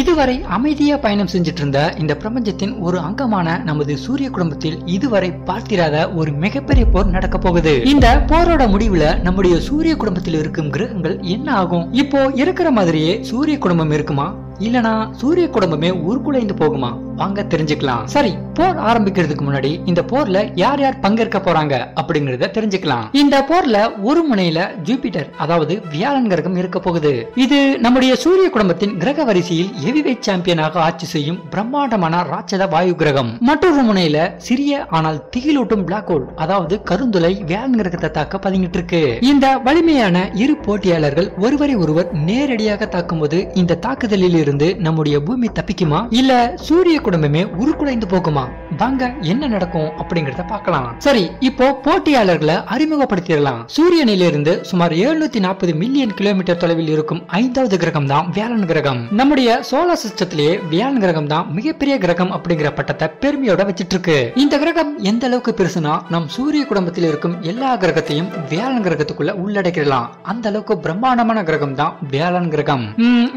இதுவரை அமைதியா பயணம் செஞ்சிட்டு இருந்த இந்த பிரபஞ்சத்தின் ஒரு அங்கமான நமது சூரிய குடும்பத்தில் இதுவரை பார்த்திராத ஒரு மிகப்பெரிய போர் நடக்க போகுது. இந்த போரோட முடிவுல நம்முடைய சூரிய குடும்பத்தில் இருக்கும் கிரகங்கள் என்ன ஆகும்? இப்போ இருக்கிற மாதிரியே சூரிய குடும்பம் இருக்குமா, இல்லனா சூரிய குடும்பமே உருக்குலைந்து போகுமா? வாங்க தெரிஞ்சுக்கலாம். சரி, போர் ஆரம்பிக்கிறதுக்கு முன்னாடி இந்த போர்ல யார் யார் பங்கேற்க போறாங்க அப்படிங்கறத தெரிஞ்சுக்கலாம். இந்த போர்ல ஒரு முனையில ஜூபிட்டர், அதாவது வியாழன் கிரகம் இருக்க போகுது. இது நம்முடைய சூரிய குடும்பத்தின் கிரக வரிசையில் ஹெவிவெயிட் சாம்பியனாக ஆட்சி செய்யும் பிரம்மாண்டமான ராட்சத வாயு கிரகம். மற்றொரு முனையில சிறிய ஆனால் திகிலூட்டும் பிளாக் ஹோல், அதாவது கருந்துளை வியாழன் கிரகத்தை தாக்க பதுங்கிட்டு இருக்கு. இந்த வலிமையான இரு போட்டியாளர்கள் ஒருவரை ஒருவர் நேரடியாக தாக்கும்போது இந்த தாக்குதலில் இருந்து நம்முடைய பூமி தப்பிக்குமா, இல்ல சூரிய குடும்பமே உருக்குலைந்து போகுமா? வாங்க என்ன நடக்கும் அப்படிங்கறத பார்க்கலாம். சரி, இப்போ போட்டியாளர்களை அறிமுகப்படுத்திடலாம். சூரியனிலிருந்து சுமார் 740 மில்லியன் கிலோமீட்டர் தொலைவில் இருக்கும் 5வது கிரகம் தான் வியாழன் கிரகம். நம்முடைய சோலார் சிஸ்டத்திலேயே வியாழன் கிரகம் தான் மிகப்பெரிய கிரகம் அப்படிங்கிற பட்டத்தை பெருமையோட வச்சிட்டு இருக்கு. இந்த கிரகம் எந்த அளவுக்கு பெருசுனா நம் சூரிய குடும்பத்தில் இருக்கும் எல்லா கிரகத்தையும் வியாழன் கிரகத்துக்குள்ள உள்ளடக்கிடலாம். அந்த அளவுக்கு பிரம்மாண்டமான கிரகம் தான் வியாழன் கிரகம்.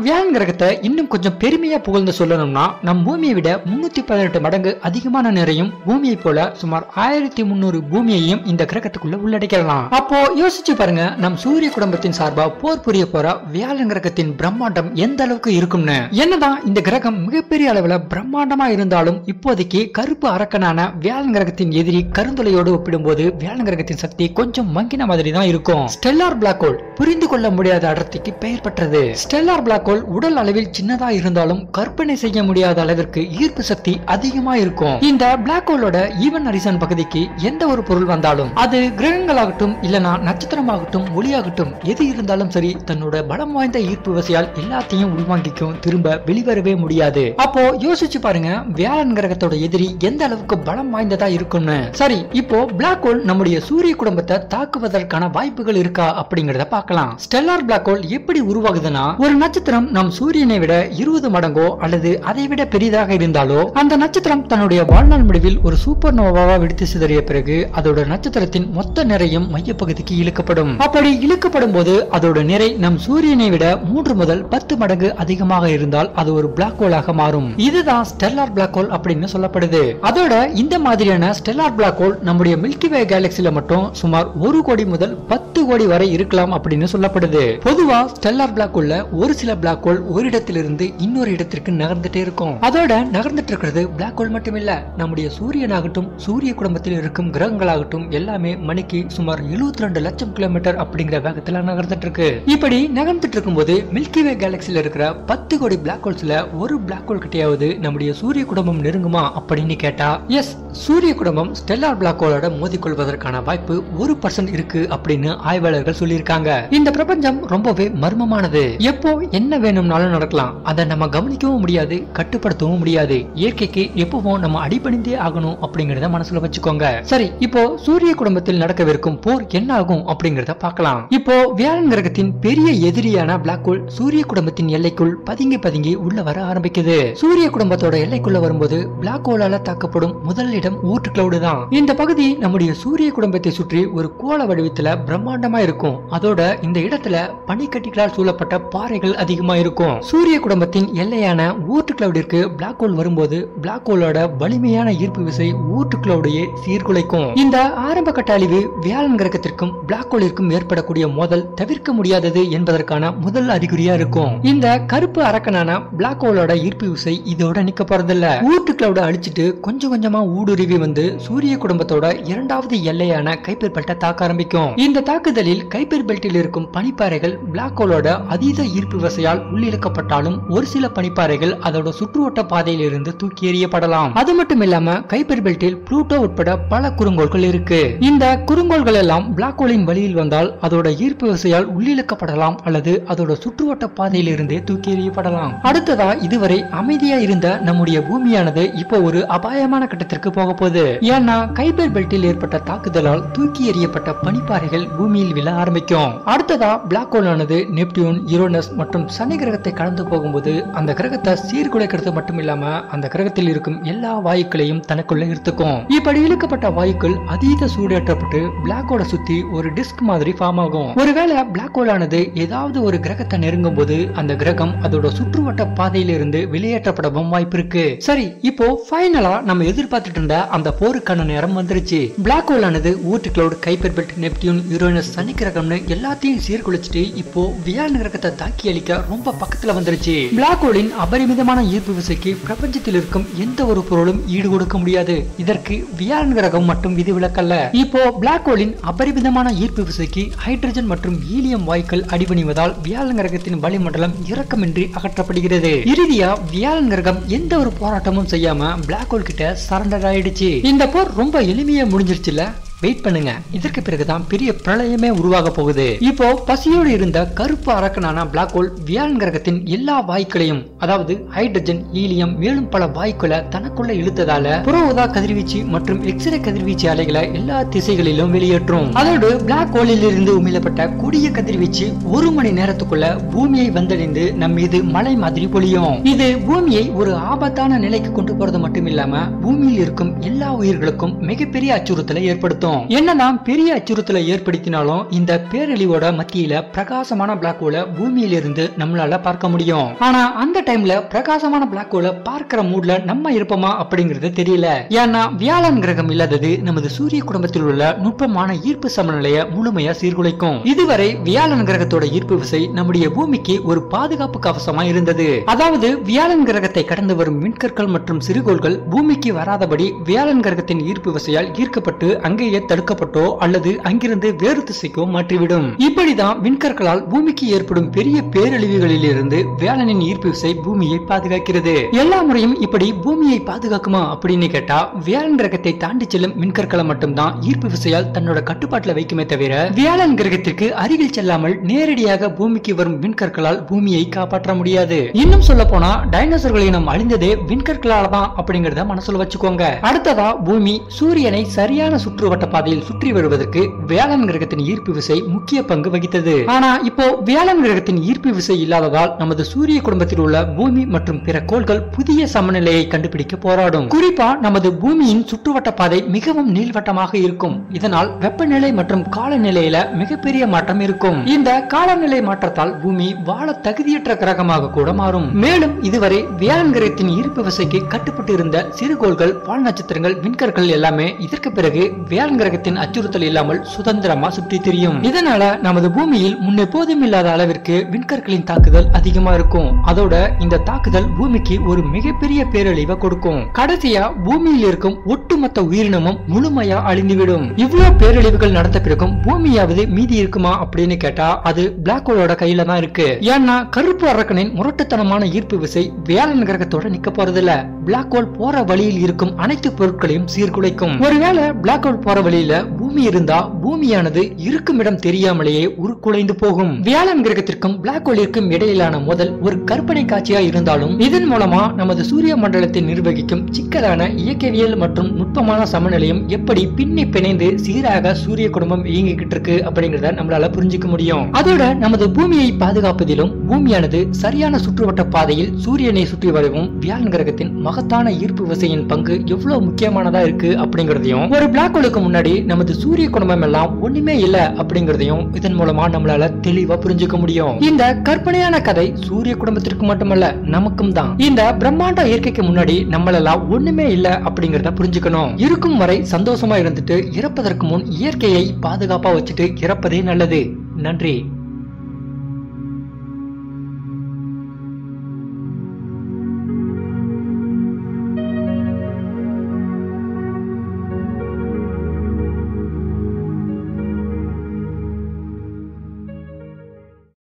வியாழன் கிரகத்தை இன்னும் கொஞ்சம் பெருமையா புகழ்ந்து சொல்லணும்னா நம் பூமியை விட 318 மடங்கு அதிகமான நிறையும் பூமியை போல சுமார் 1300 பூமியையும் இந்த கிரகத்துக்குள்ள உள்ளடக்கலாம். அப்போ யோசிச்சு பாருங்க, நம் சூரிய குடும்பத்தின் சார்பா போர் புரிய போற வியாழன் கிரகத்தின் பிரம்மாண்டம் எந்த அளவுக்கு இருக்கும்னு. என்னதான் இந்த கிரகம் மிகப்பெரிய அளவுல பிரம்மாண்டமா இருந்தாலும் இப்போதைக்கு கருப்பு அரக்கனான வியாழன் கிரகத்தின் எதிரி கருந்துளையோடு ஒப்பிடும்போது வியாழன் கிரகத்தின் சக்தி கொஞ்சம் மங்கின மாதிரி தான் இருக்கும். ஸ்டெல்லார் பிளாக் ஹோல் புரிந்து கொள்ள முடியாத அடர்த்திக்கு பெயர் பெற்றது. ஸ்டெல்லார் பிளாக் ஹோல் உடல் அளவில் சின்னதா இருந்தாலும் கற்பனை செய்ய முடியாத அளவிற்கு ஈர்ப்பு சக்தி அதிகமா இருக்கும். இந்த பிளாக் ஹோலோட ஈவன் ஹரிசான் பகுதிக்கு எந்த ஒரு பொருள் வந்தாலும், அது கிரகங்களாகட்டும் இல்லனா நட்சத்திரமாகட்டும் ஒளியாகட்டும் எது இருந்தாலும் சரி, தன்னோட பலம் வாய்ந்த ஈர்ப்பு விசையால் எல்லாத்தையும் உள்வாங்கிக்கும், திரும்ப வெளிவரவே முடியாது. அப்போ யோசிச்சு பாருங்க, வியாழன் கிரகத்தோட எதிரி எந்த அளவுக்கு பலம் வாய்ந்ததா இருக்கும்னு. சரி, இப்போ பிளாக் ஹோல் நம்முடைய சூரிய குடும்பத்தை தாக்குவதற்கான வாய்ப்புகள் இருக்கா அப்படிங்கறத பார்க்கலாம். ஸ்டெல்லார் பிளாக் ஹோல் எப்படி உருவாகுதுன்னா, ஒரு நட்சத்திரம் நம் சூரியனை விட 20 மடங்கோ அல்லது அதை விட பெரிதாக இருந்தாலோ அந்த நட்சத்திரம் தன்னுடைய வாழ்நாள் முடிவில் ஒரு சூப்பர் நோவாவா வெடித்து சிதறிய பிறகு அதோட நட்சத்திரத்தின் மொத்த நிறையும் மையப்பகுதிக்கு இழுக்கப்படும். அப்படி இழுக்கப்படும் போது அதோட நிறை நம் சூரியனை விட 3 முதல் 10 மடங்கு அதிகமாக இருந்தால் அது ஒரு பிளாக் ஹோலாக மாறும். இதுதான் ஸ்டெல்லார் பிளாக் ஹோல் அப்படின்னு சொல்லப்படுது. அதோட இந்த மாதிரியான ஸ்டெல்லார் பிளாக் ஹோல் நம்முடைய மில்கி வே கேலக்சில மட்டும் சுமார் 1 கோடி முதல் 10 கோடி வரை இருக்கலாம் அப்படின்னு சொல்லப்படுது. பொதுவா ஸ்டெல்லார் பிளாக் ஹோல்ல ஒரு சில பிளாக் ஹோல் ஒரு இடத்திலிருந்து இன்னொரு இடத்திற்கு நகர்ந்துட்டே இருக்கும். அதோட நகர்ந்துட்டு இருக்கிறது பிளாக் ஹோல் மட்டும் இல்ல, நம்முடைய சூரியனாகட்டும் சூரிய குடும்பத்தில் இருக்கும் கிரகங்களாகட்டும் எல்லாமே மணிக்கு சுமார் 72 லட்சம் கிலோமீட்டர் அப்படிங்கிற வேகத்துல நகர்ந்துட்டு இருக்கு. இப்படி நகர்ந்துட்டு இருக்கும்போது மில்கி வே கேலக்சில இருக்கிற 10 கோடி பிளாக் ஹோல்ஸ்ல ஒரு பிளாக் ஹோல் கிட்டையாவது நம்முடைய சூரிய குடும்பம் நெருங்குமா அப்படின்னு கேட்டா எஸ், சூரிய குடும்பம் ஸ்டெல்லார் பிளாக் ஹோலோட மோதிக்கொள்வதற்கான வாய்ப்பு 1% இருக்கு அப்படின்னு ஆய்வாளர்கள் சொல்லியிருக்காங்க. இந்த பிரபஞ்சம் ரொம்பவே மர்மமானது. எப்போ என்ன வேணும்னாலும் நடக்கலாம். அதை நம்ம கவனிக்கவும் முடியாது, கட்டுப்படுத்தவும் முடியாது. இயற்கைக்கு எப்பவும் நம்ம அடிபணிந்தே ஆகணும் அப்படிங்கறத மனசுல வச்சுக்கோங்க. சரி, இப்போ சூரிய குடும்பத்தில் நடக்கவிருக்கும் போர் என்ன ஆகும் அப்படிங்கறத பார்க்கலாம். இப்போ வியாழன் கிரகத்தின் பெரிய எதிரியான பிளாக் ஹோல் சூரிய குடும்பத்தின் எல்லைக்குள் பதுங்கி உள்ள வர ஆரம்பிக்குது. சூரிய குடும்பத்தோட எல்லைக்குள்ள வரும்போது பிளாக் ஹோலால தாக்கப்படும் முதல் இடம் ஊர்ட் கிளவுட் தான். இந்த பகுதி நம்முடைய சூரிய குடும்பத்தை சுற்றி ஒரு கோள வடிவத்துல பிரம்மாண்டமா இருக்கும். அதோட இந்த இடத்துல பனிக்கட்டிகளால் சூழப்பட்ட பாறைகள் அதிகமா இருக்கும். சூரிய குடும்பத்தின் எல்லையான ஊர்ட் கிளவுடிற்கு பிளாக் ஹோல் வரும்போது பிளாக் ஹோலோட வலிமையான ஈர்ப்பு விசை ஊர்ட் கிளவுடையே சீர்குலைக்கும். இந்த ஆரம்ப கட்ட அழிவு வியாழன் கிரகத்திற்கும் பிளாக் ஹோலிற்கும் ஏற்படக்கூடிய மோதல் தவிர்க்க முடியாதது என்பதற்கான முதல் அறிகுறியா இருக்கும். இந்த கருப்பு அரக்கனான பிளாக் ஹோலோட ஈர்ப்பு விசை இதோட நிக்க போறதில்ல. ஊர்ட் கிளவுட அழிச்சிட்டு கொஞ்சம் கொஞ்சமா ஊடுருவி வந்து சூரிய குடும்பத்தோட இரண்டாவது எல்லையான கைப்பர் பெல்ட்டை தாக்க ஆரம்பிக்கும். இந்த தாக்குதலில் கைப்பர் பெல்ட்டில் இருக்கும் பனிப்பாறைகள் பிளாக் ஹோலோட அதீத ஈர்ப்பு விசையால் உள்ளிழுக்கப்பட்டாலும் ஒரு சில பனிப்பாறைகள் அதோட சுற்றுவட்ட பாதையில் இருந்து தூக்கி எறியப்படலாம். அது மட்டும் இல்லாம கைப்பர் பெல்ட்டில் புளூட்டோ உட்பட பல குறுங்கோள்கள் இருக்கு. இந்த குறுங்கோள்கள் எல்லாம் பிளாக் ஹோலின் வழியில் வந்தால் அதோட ஈர்ப்பு விசையால் உள்ளிழுக்கப்படலாம் அல்லது அதோட சுற்றுவட்ட பாதையில் இருந்தே தூக்கி எறியப்படலாம். அடுத்ததா இதுவரை அமைதியா இருந்த நம்முடைய பூமியானது இப்போ ஒரு அபாயமான கட்டத்திற்கு போக போகுது. ஏன்னா கைப்பர் பெல்ட்டில் ஏற்பட்ட தாக்குதலால் தூக்கி எறியப்பட்ட பனிப்பாறைகள் பூமியில் விழ ஆரம்பிக்கும். அடுத்ததா பிளாக் ஹோல் ஆனது நெப்டியூன், யுரேனஸ் மற்றும் சனி கிரகத்தை கடந்து போகும்போது அந்த கிரகத்தை சீர்குலைக்கிறது மட்டும் இல்லாம அந்த கிரகத்தில் இருக்கும் எல்லா வாயுக்களையும் தனக்குள்ள எடுத்துக்கும். இப்படி இழுக்கப்பட்ட வாயுக்கள் அதீத சூடேற்றப்பட்டு பிளாக் ஹோலை சுத்தி ஒரு டிஸ்க் மாதிரி ஃபார்ம் ஆகும். ஒருவேளை பிளாக் ஹோல் ஆனது ஏதாவது ஒரு கிரகத்தை நெருங்கும் போது அந்த கிரகம் அதோட சுற்றுவட்ட பாதையிலிருந்து வெளியேற்றப்படவும் வாய்ப்பு இருக்கு. சரி, இப்போ ஃபைனலா நம்ம எதிர்பார்த்துட்டு இருந்த அந்த போருக்கான நேரம் வந்துருச்சு. பிளாக் ஹோல் ஆனது Oort cloud, கைப்பர் belt, Neptune, Uranus, சனி கிரகம்னு எல்லாத்தையும் சீர்குலைச்சிட்டு இப்போ வியாழன் கிரகத்தை தாக்கி அழிக்க ரொம்ப பக்கத்துல வந்துருச்சு. பிளாக் ஹோலின் அபரிமிதமான ஈர்ப்பு விசைக்கு பிரபஞ்சத்தில் இருக்கும் எந்த ஒரு பொருளும் ஈடு கொடுக்க முடியாது. இதற்கு வியாழன் கிரகம் மட்டும் விதிவிலக்கல்ல. இப்போ பிளாக் ஹோலின் அபரிமிதமான ஈர்ப்பு விசைக்கு ஹைட்ரஜன் மற்றும் ஹீலியம் வாயுக்கள் அடிபணிவதால் வியாழன் கிரகத்தின் வளிமண்டலம் இரக்கமின்றி அகற்றப்படுகிறது. இறுதியா வியாழன் கிரகம் எந்த ஒரு போராட்டமும் செய்யாம பிளாக் ஹோல் கிட்ட சரண்டர் ஆயிடுச்சு. இந்த போர் ரொம்ப எளிமையா முடிஞ்சிருச்சுல. வெயிட் பண்ணுங்க, இதற்கு பிறகுதான் பெரிய பிரளயமே உருவாக போகுது. இப்போ பசியோடு இருந்த கருப்பு அரக்கனான பிளாக் ஹோல் வியாழன் கிரகத்தின் எல்லா வாயுக்களையும், அதாவது ஹைட்ரஜன், ஹீலியம், மேலும் பல வாயுக்களை தனக்குள்ள இழுத்ததால புற ஊதா கதிர்வீச்சு மற்றும் எக்ஸ்ரே கதிர்வீச்சு அலைகளை எல்லா திசைகளிலும் வெளியேற்றும். அதோடு பிளாக் ஹோலில் இருந்து உமிழப்பட்ட கூடிய கதிர்வீச்சு 1 மணி நேரத்துக்குள்ள பூமியை வந்தடைந்து நம் மீது மழை மாதிரி பொழியும். இது பூமியை ஒரு ஆபத்தான நிலைக்கு கொண்டு போறது மட்டும் இல்லாம பூமியில் இருக்கும் எல்லா உயிர்களுக்கும் மிகப்பெரிய அச்சுறுத்தலை ஏற்படுத்தும். என்னதான் பெரிய அச்சுறுத்தலை ஏற்படுத்தினாலும் இந்த பேரழிவோட மத்தியில பிரகாசமான பிளாக் ஹோலை பூமியில இருந்து நம்மளால பார்க்க முடியும். ஆனா அந்த டைம்ல பிரகாசமான பிளாக் ஹோலை பார்க்கிற மூட்ல நம்ம இருப்போமா அப்படிங்கிறது தெரியல. ஏன்னா வியாழன் கிரகம் இல்லாதது நமது சூரிய குடும்பத்தில் உள்ள நுட்பமான ஈர்ப்பு சமநிலையை முழுமையா சீர்குலைக்கும். இதுவரை வியாழன் கிரகத்தோட ஈர்ப்பு விசை நம்முடைய பூமிக்கு ஒரு பாதுகாப்பு கவசமா இருந்தது. அதாவது வியாழன் கிரகத்தை கடந்து வரும் விண்கற்கள் மற்றும் சிறுகோள்கள் பூமிக்கு வராதபடி வியாழன் கிரகத்தின் ஈர்ப்பு விசையால் ஈர்க்கப்பட்டு அங்கேயே தடுக்கப்பட்டோ அல்லது அங்கிருந்து வேறு திசைக்கோ மாற்றிவிடும். இப்படிதான் விண்கற்களால் பூமிக்கு ஏற்படும் பெரிய பேரழிவுகளில் இருந்து வியாழனின் ஈர்ப்பு விசை பூமியை பாதுகாக்கிறது. எல்லா முறையும் இப்படி பூமியை பாதுகாக்குமா அப்படின்னு கேட்டா வியாழன் கிரகத்தை தாண்டி செல்லும் விண்கற்களை மட்டும்தான் ஈர்ப்பு விசையால் தன்னோட கட்டுப்பாட்டுல வைக்குமே தவிர வியாழன் கிரகத்திற்கு அருகில் செல்லாமல் நேரடியாக பூமிக்கு வரும் விண்கற்களால் பூமியை காப்பாற்ற முடியாது. இன்னும் சொல்ல போனா டைனோசர்கள் இனம் அழிந்ததே விண்கற்களால தான் அப்படிங்கறத மனசுல வச்சுக்கோங்க. அடுத்ததா பூமி சூரியனை சரியான சுற்றுவட்ட பாதையில் சுற்றி வருவதற்கு வியாழன் கிரகத்தின் ஈர்ப்பு விசை முக்கிய பங்கு வகித்தது. ஆனா இப்போ வியாழன் கிரகத்தின் ஈர்ப்பு விசை இல்லாததால் நமது சூரிய குடும்பத்தில் உள்ள பூமி மற்றும் பிற கோள்கள் புதிய சமநிலையை கண்டுபிடிக்க போராடும். குறிப்பா நமது பூமியின் சுற்றுவட்ட பாதை மிகவும் நீள்வட்டமாக இருக்கும். இதனால் வெப்பநிலை மற்றும் காலநிலையில மிகப்பெரிய மாற்றம் இருக்கும். இந்த காலநிலை மாற்றத்தால் பூமி வாழ தகுதியற்ற கிரகமாக கூட மாறும். மேலும் இதுவரை வியாழன் கிரகத்தின் ஈர்ப்பு விசைக்கு கட்டுப்பட்டு இருந்த சிறுகோள்கள், வால் நட்சத்திரங்கள், விண்கற்கள் எல்லாமே இதற்கு பிறகு வியாழன் கிரகத்தின் அச்சுறுத்தல் இல்லாமல் சுதந்திரமா சுற்றி திரியும். இதனால நமது பூமியில் முன்னெப்போதும் இல்லாத அளவிற்கு விண்கற்களின் தாக்குதல் அதிகமா இருக்கும். அதோட இந்த தாக்குதல் பூமிக்கு ஒரு மிகப்பெரிய பேரழிவை கொடுக்கும். கடைசியா பூமியில் இருக்கும் ஒட்டுமொத்த உயிரினமும் முழுமையா அழிந்துவிடும். இவ்வளவு பேரழிவுகள் நடந்த பிறகும் பூமியாவது மீதி இருக்குமா அப்படின்னு கேட்டா அது பிளாக் ஹோலோட கையில தான் இருக்கு. ஏன்னா கருப்பு அரக்கனின் முரட்டுத்தனமான ஈர்ப்பு விசை வியாழன் கிரகத்தோட நிக்க போறதில்ல. பிளாக் ஹோல் போற வழியில் இருக்கும் அனைத்து பொருட்களையும் சீர்குலைக்கும். ஒருவேளை பிளாக் ஹோல் போற வழியில பூமி இருந்தா பூமியானது இருக்கும் இடம் தெரியாமலேயே உருக்குலைந்து போகும். வியாழன் கிரகத்திற்கும் பிளாக் ஹோலிற்கும் இடையிலான மோதல் ஒரு கற்பனை காட்சியா இருந்தாலும் இதன் மூலமா நமது சூரிய மண்டலத்தை நிர்வகிக்கும் சிக்கலான இயக்கவியல் மற்றும் நுட்பமான சமநிலையும் எப்படி பின்னி பிணைந்து சீராக சூரிய குடும்பம் இயங்கிக்கிட்டு இருக்கு அப்படிங்கறத நம்மளால புரிஞ்சுக்க முடியும். அதோட நமது பூமியை பாதுகாப்பதிலும் பூமியானது சரியான சுற்றுவட்ட பாதையில் சூரியனை சுற்றி வரவும் வியாழன் கிரகத்தின் மகத்தான ஈர்ப்பு விசையின் பங்கு எவ்வளவு முக்கியமானதா இருக்கு அப்படிங்கறதையும், ஒரு பிளாக் ஹோலுக்கு முன்னாடி நமது சூரிய குடும்பம் எல்லாம் ஒண்ணுமே இல்ல அப்படிங்கறதையும் இதன் மூலமா நம்மளால தெளிவா புரிஞ்சுக்க முடியும். இந்த கற்பனையான கதை சூரிய குடும்பத்திற்கு மட்டுமல்ல நமக்கும் தான். இந்த பிரம்மாண்ட இயற்கைக்கு முன்னாடி நம்மளெல்லாம் ஒண்ணுமே இல்ல அப்படிங்கறத புரிஞ்சுக்கணும். இருக்கும் வரை சந்தோஷமா இருந்துட்டு இறப்பதற்கு முன் இயற்கையை பாதுகாப்பா வச்சுட்டு இறப்பதே நல்லது. நன்றி.